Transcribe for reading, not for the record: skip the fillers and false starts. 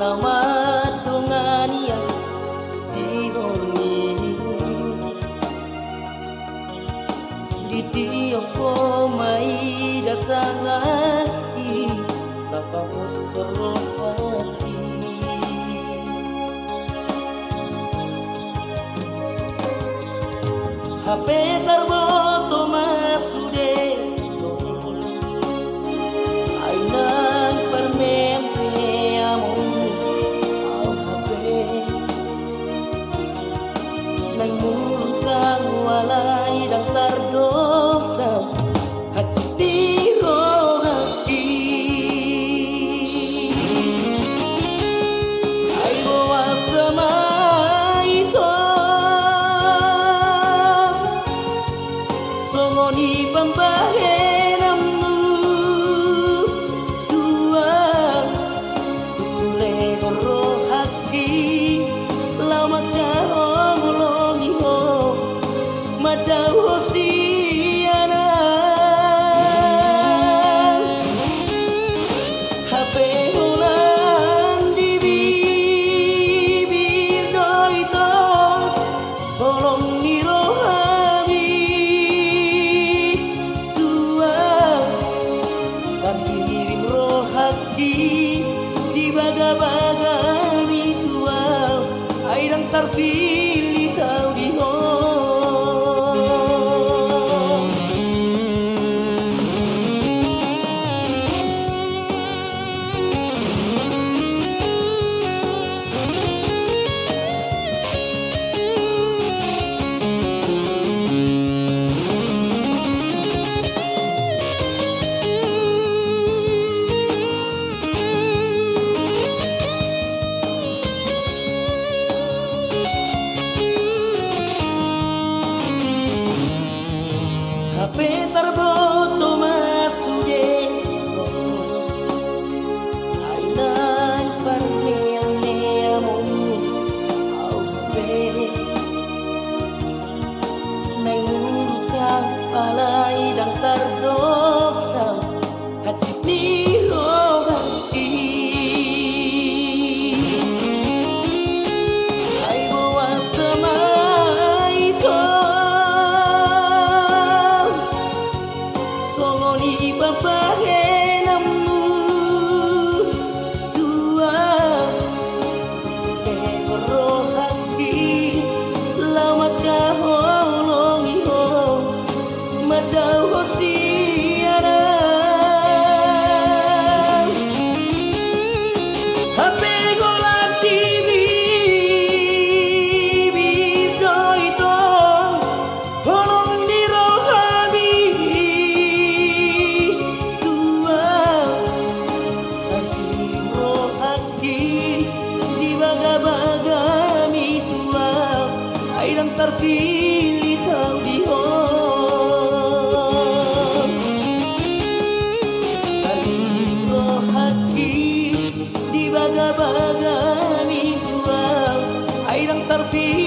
nama dungania diboni di tioko mai datangi Bapak Usrohati HP terboto masude ainan permente amo au HP nang murkang walai dang tardok hati tiro hati ai bawa sama Songoni pembahenammu dua tule roh hati lama kau ngolongi ho madau hosiana HP ulan di bibir doito tolong niro kirim roh hati di baga-baga ritual air yang terpilih kau di HP terboto masude ainan parneamu au be nang murkang palai dang tardok hati tiro hati ai bawa sama Songoni pembahenammu dua roh hati lama kau longi ho madau hosiana HP golan TV bidoito holong di rohani di baga-baga ritual air yang terpilih kau di roh hati di baga-baga ritual air yang terpilih